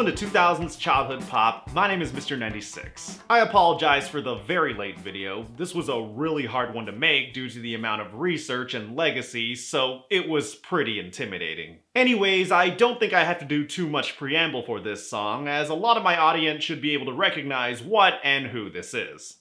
Welcome to 2000s Childhood Pop. My name is Mr. 96. I apologize for the very late video. This was a really hard one to make due to the amount of research and legacy, so it was pretty intimidating. Anyways, I don't think I have to do too much preamble for this song, as a lot of my audience should be able to recognize what and who this is.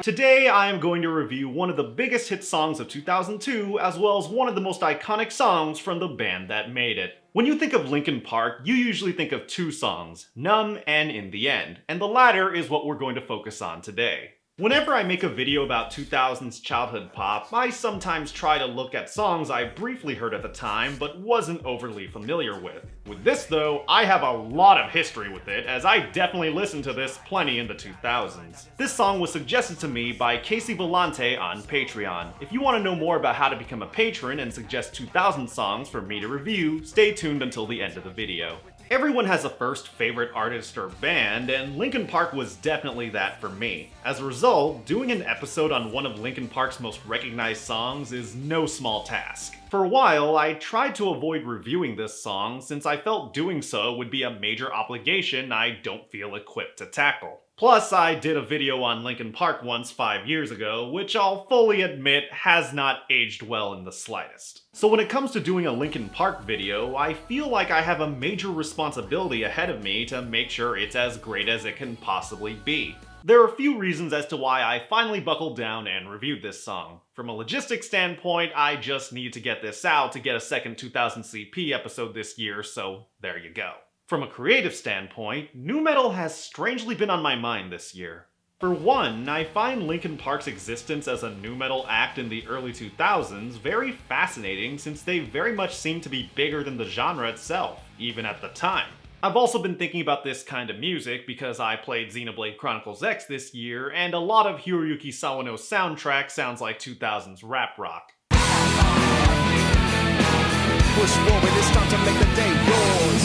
Today, I am going to review one of the biggest hit songs of 2002, as well as one of the most iconic songs from the band that made it. When you think of Linkin Park, you usually think of two songs, Numb and In the End, and the latter is what we're going to focus on today. Whenever I make a video about 2000s childhood pop, I sometimes try to look at songs I briefly heard at the time but wasn't overly familiar with. With this though, I have a lot of history with it, as I definitely listened to this plenty in the 2000s. This song was suggested to me by Casey Vellante on Patreon. If you want to know more about how to become a patron and suggest 2000 songs for me to review, stay tuned until the end of the video. Everyone has a first favorite artist or band, and Linkin Park was definitely that for me. As a result, doing an episode on one of Linkin Park's most recognized songs is no small task. For a while, I tried to avoid reviewing this song since I felt doing so would be a major obligation I don't feel equipped to tackle. Plus, I did a video on Linkin Park once 5 years ago, which I'll fully admit has not aged well in the slightest. So when it comes to doing a Linkin Park video, I feel like I have a major responsibility ahead of me to make sure it's as great as it can possibly be. There are a few reasons as to why I finally buckled down and reviewed this song. From a logistics standpoint, I just need to get this out to get a second 2000 CP episode this year, so there you go. From a creative standpoint, nu metal has strangely been on my mind this year. For one, I find Linkin Park's existence as a nu metal act in the early 2000s very fascinating since they very much seem to be bigger than the genre itself, even at the time. I've also been thinking about this kind of music because I played Xenoblade Chronicles X this year, and a lot of Hiroyuki Sawano's soundtrack sounds like 2000s rap rock.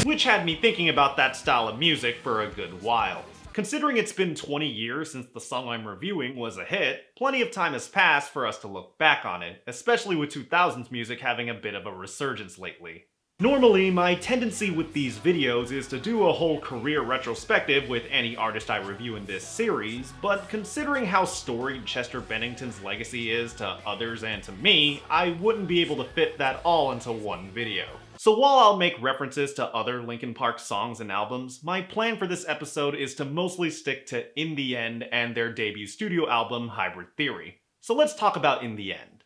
Which had me thinking about that style of music for a good while. Considering it's been 20 years since the song I'm reviewing was a hit, plenty of time has passed for us to look back on it, especially with 2000s music having a bit of a resurgence lately. Normally, my tendency with these videos is to do a whole career retrospective with any artist I review in this series, but considering how storied Chester Bennington's legacy is to others and to me, I wouldn't be able to fit that all into one video. So while I'll make references to other Linkin Park songs and albums, my plan for this episode is to mostly stick to In the End and their debut studio album, Hybrid Theory. So let's talk about In the End.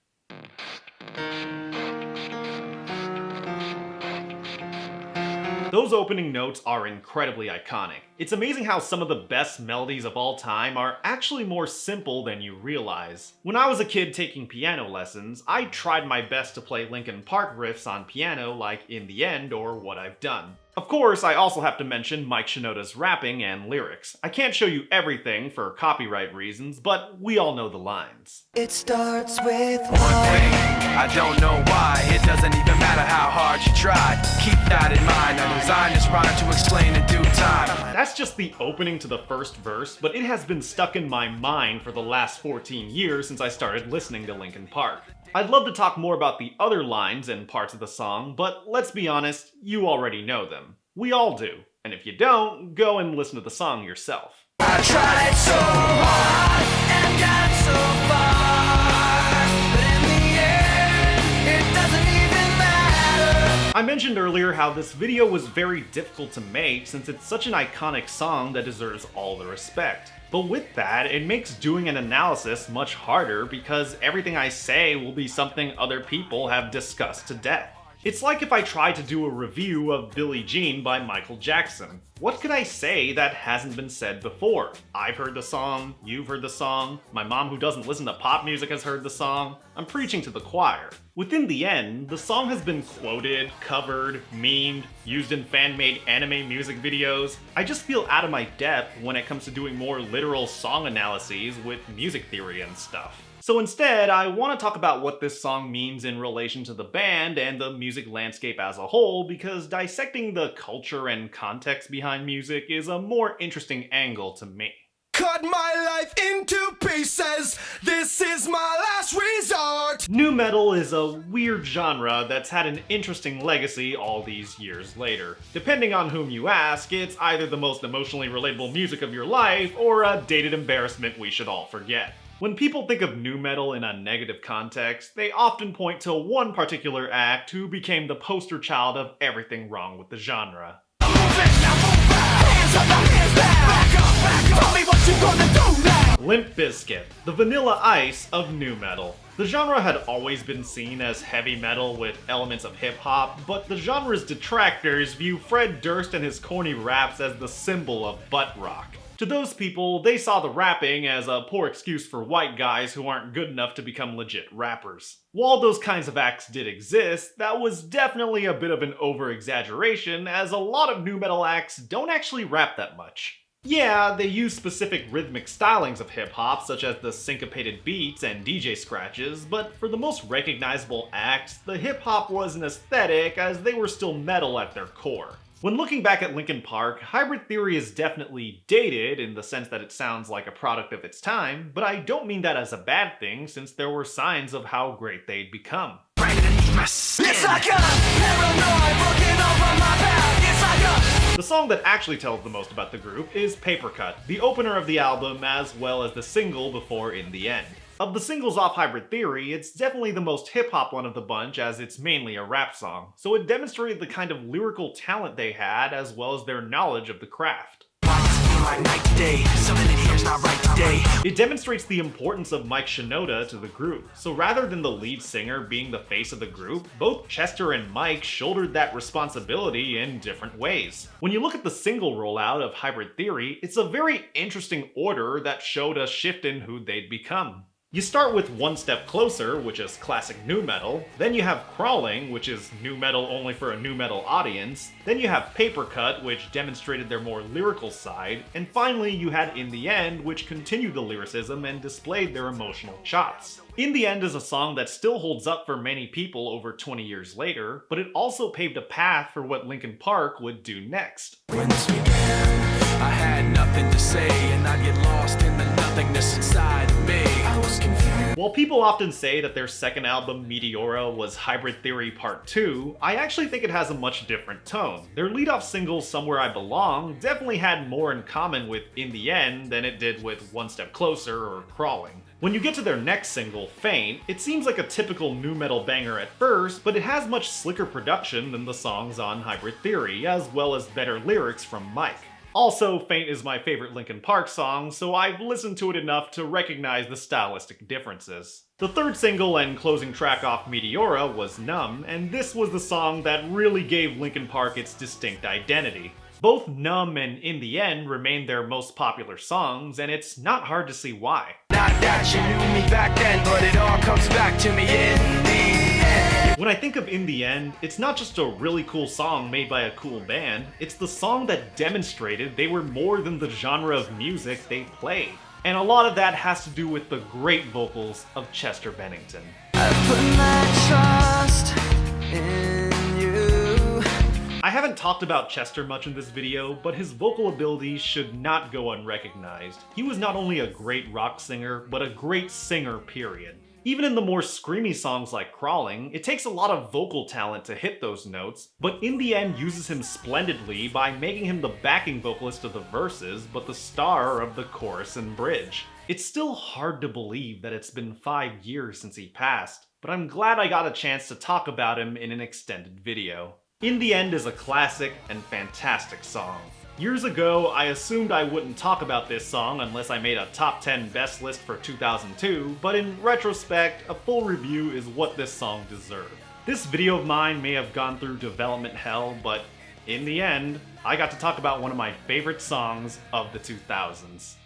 Those opening notes are incredibly iconic. It's amazing how some of the best melodies of all time are actually more simple than you realize. When I was a kid taking piano lessons, I tried my best to play Linkin Park riffs on piano like In the End or What I've Done. Of course, I also have to mention Mike Shinoda's rapping and lyrics. I can't show you everything for copyright reasons, but we all know the lines. It starts with one thing, I don't know why. It doesn't even matter how hard you try. Keep that in mind. I designed this rhyme to explain in due time. That's just the opening to the first verse, but it has been stuck in my mind for the last 14 years since I started listening to Linkin Park. I'd love to talk more about the other lines and parts of the song, but let's be honest, you already know them. We all do. And if you don't, go and listen to the song yourself. I tried so hard and got so far, but in the end, it doesn't even matter. I mentioned earlier how this video was very difficult to make since it's such an iconic song that deserves all the respect. But with that, it makes doing an analysis much harder because everything I say will be something other people have discussed to death. It's like if I tried to do a review of Billie Jean by Michael Jackson. What could I say that hasn't been said before? I've heard the song, you've heard the song, my mom who doesn't listen to pop music has heard the song. I'm preaching to the choir. Within the End, the song has been quoted, covered, memed, used in fan-made anime music videos. I just feel out of my depth when it comes to doing more literal song analyses with music theory and stuff. So instead, I want to talk about what this song means in relation to the band and the music landscape as a whole, because dissecting the culture and context behind music is a more interesting angle to me. cut my life into pieces. This is my last resort. Nu metal is a weird genre that's had an interesting legacy all these years later. Depending on whom you ask, it's either the most emotionally relatable music of your life or a dated embarrassment we should all forget. When people think of nu metal in a negative context, they often point to one particular act who became the poster child of everything wrong with the genre. Move it, now move back. Hands up, now hands back. Back up. Tell me what you gonna do now. Limp Bizkit, the Vanilla Ice of nu metal. The genre had always been seen as heavy metal with elements of hip hop, but the genre's detractors view Fred Durst and his corny raps as the symbol of butt rock. To those people, they saw the rapping as a poor excuse for white guys who aren't good enough to become legit rappers. While those kinds of acts did exist, that was definitely a bit of an over-exaggeration, as a lot of nu metal acts don't actually rap that much. Yeah, they use specific rhythmic stylings of hip-hop, such as the syncopated beats and DJ scratches, but for the most recognizable acts, the hip-hop was an aesthetic as they were still metal at their core. When looking back at Linkin Park, Hybrid Theory is definitely dated in the sense that it sounds like a product of its time, but I don't mean that as a bad thing since there were signs of how great they'd become. It's like a paranoid looking over my back. It's like a... The song that actually tells the most about the group is Paper Cut, the opener of the album as well as the single before In the End. Of the singles off Hybrid Theory, it's definitely the most hip-hop one of the bunch as it's mainly a rap song, so it demonstrated the kind of lyrical talent they had as well as their knowledge of the craft. It demonstrates the importance of Mike Shinoda to the group, so rather than the lead singer being the face of the group, both Chester and Mike shouldered that responsibility in different ways. When you look at the single rollout of Hybrid Theory, it's a very interesting order that showed a shift in who they'd become. You start with One Step Closer, which is classic nu metal, then you have Crawling, which is nu metal only for a nu metal audience, then you have Paper Cut, which demonstrated their more lyrical side, and finally you had In the End, which continued the lyricism and displayed their emotional chops. In the End is a song that still holds up for many people over 20 years later, but it also paved a path for what Linkin Park would do next. When this began, I had nothing to say, and I'd get lost in the nothingness inside of me. I was confused. While people often say that their second album, Meteora, was Hybrid Theory Part 2, I actually think it has a much different tone. Their lead-off single, Somewhere I Belong, definitely had more in common with In the End than it did with One Step Closer or Crawling. When you get to their next single, Faint, it seems like a typical nu metal banger at first, but it has much slicker production than the songs on Hybrid Theory, as well as better lyrics from Mike. Also, Faint is my favorite Linkin Park song, so I've listened to it enough to recognize the stylistic differences. The third single and closing track off Meteora was Numb, and this was the song that really gave Linkin Park its distinct identity. Both Numb and In the End remain their most popular songs, and it's not hard to see why. Not that you knew me back then, but it all comes back to me in the end. When I think of In the End, it's not just a really cool song made by a cool band, it's the song that demonstrated they were more than the genre of music they played. And a lot of that has to do with the great vocals of Chester Bennington. I put my trust in you. I haven't talked about Chester much in this video, but his vocal abilities should not go unrecognized. He was not only a great rock singer, but a great singer, period. Even in the more screamy songs like Crawling, it takes a lot of vocal talent to hit those notes, but In the End uses him splendidly by making him the backing vocalist of the verses, but the star of the chorus and bridge. It's still hard to believe that it's been 5 years since he passed, but I'm glad I got a chance to talk about him in an extended video. In the End is a classic and fantastic song. Years ago, I assumed I wouldn't talk about this song unless I made a top 10 best list for 2002, but in retrospect, a full review is what this song deserved. This video of mine may have gone through development hell, but in the end, I got to talk about one of my favorite songs of the 2000s.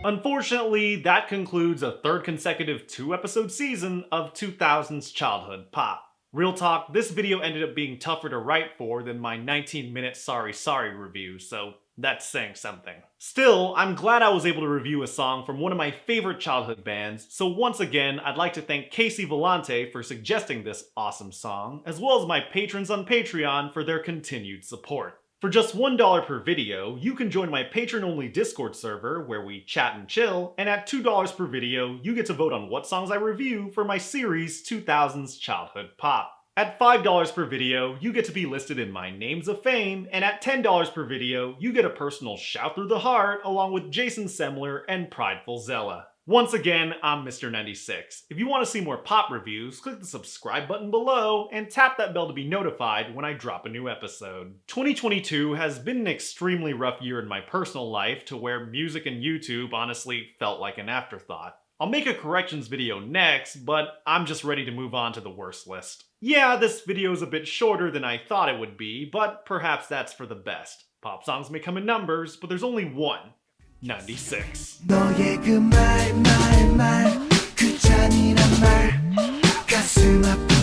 Unfortunately, that concludes a third consecutive 2-episode season of 2000's Childhood Pop. Real talk, this video ended up being tougher to write for than my 19-minute Sorry Sorry review, so That's saying something. Still, I'm glad I was able to review a song from one of my favorite childhood bands, so once again, I'd like to thank Casey Volante for suggesting this awesome song, as well as my patrons on Patreon for their continued support. For just $1 per video, you can join my patron-only Discord server where we chat and chill, and at $2 per video, you get to vote on what songs I review for my series 2000s Childhood Pop. At $5 per video, you get to be listed in my Names of Fame, and at $10 per video, you get a personal shout through the heart along with Jason Semler and Prideful Zella. Once again, I'm Mr. 96. If you want to see more pop reviews, click the subscribe button below and tap that bell to be notified when I drop a new episode. 2022 has been an extremely rough year in my personal life to where music and YouTube honestly felt like an afterthought. I'll make a corrections video next, but I'm just ready to move on to the worst list. Yeah, this video is a bit shorter than I thought it would be, but perhaps that's for the best. Pop songs may come in numbers, but there's only one. 96. 너의 그 말 그 잔인한 말 가슴 아픈